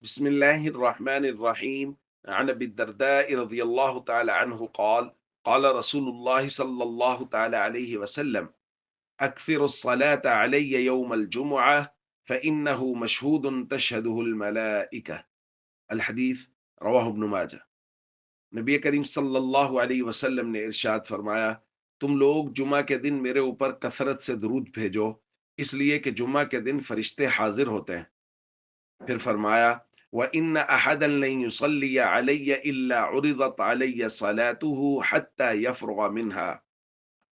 بسم الله الرحمن الرحيم. عن أبي الدرداء رضي الله تعالى عنه قال قال رسول الله صلى الله تعالى عليه وسلم: أكثر الصلاة علي يوم الجمعة فإنه مشهود تشهده الملائكة. الحدیث رواہ ابن ماجہ۔ نبی کریم صلی اللہ علیہ وسلم نے ارشاد فرمایا، تم لوگ جمعہ کے دن میرے اوپر کثرت سے درود بھیجو، اس لیے کہ جمعہ کے دن فرشتے حاضر ہوتے ہیں۔ پھر فرمایا، وَإِنَّ أَحَدًا لَن يُصَلِّيَ عَلَيَّ إِلَّا عُرِضَتْ عَلَيَّ صَلَاتُهُ حَتَّى يَفْرُغَ مِنْهَا۔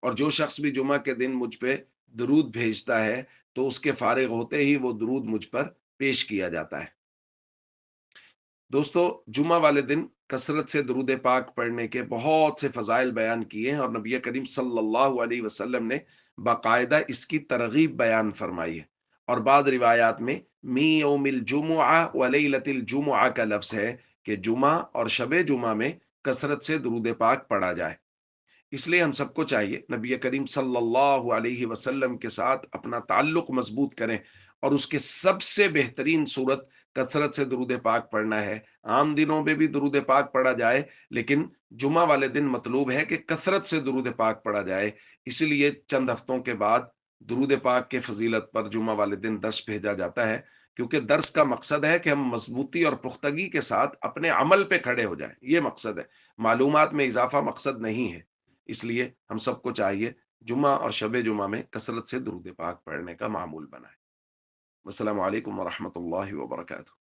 اور جو شخص بھی جمعہ کے دن مجھ پہ درود بھیجتا ہے تو اس کے فارغ ہوتے ہی وہ درود مجھ پر پیش کیا جاتا ہے۔ دوستو، جمعہ والے دن کثرت سے درود پاک پڑھنے کے بہت سے فضائل بیان کیے ہیں، اور نبی کریم صلی اللہ علیہ وسلم نے باقاعدہ اس کی ترغیب بیان فرمائی ہے۔ اور بعض روایات میں می یوم الجمعہ و لیلۃ الجمعہ کا لفظ ہے کہ جمعہ اور شب جمعہ میں کثرت سے درود پاک پڑھا جائے۔ اس لیے ہم سب کو چاہیے نبی کریم صلی اللہ علیہ وسلم کے ساتھ اپنا تعلق مضبوط کریں، اور اس کے سب سے بہترین صورت کثرت سے درود پاک پڑھنا ہے۔ عام دنوں میں بھی درود پاک پڑھا جائے، لیکن جمعہ والے دن مطلوب ہے کہ کثرت سے درود پاک پڑھا جائے۔ اسی لیے چند ہفتوں کے بعد درود پاک کے فضیلت پر جمعہ والے دن درس بھیجا جاتا ہے، کیونکہ درس کا مقصد ہے کہ ہم مضبوطی اور پختگی کے ساتھ اپنے عمل پہ کھڑے ہو جائیں، یہ مقصد ہے، معلومات میں اضافہ مقصد نہیں ہے۔ اس لیے ہم سب کو چاہیے جمعہ اور شب جمعہ میں کثرت سے درود پاک پڑھنے کا معمول بنائیں۔ السلام علیکم ورحمۃ اللہ وبرکاتہ۔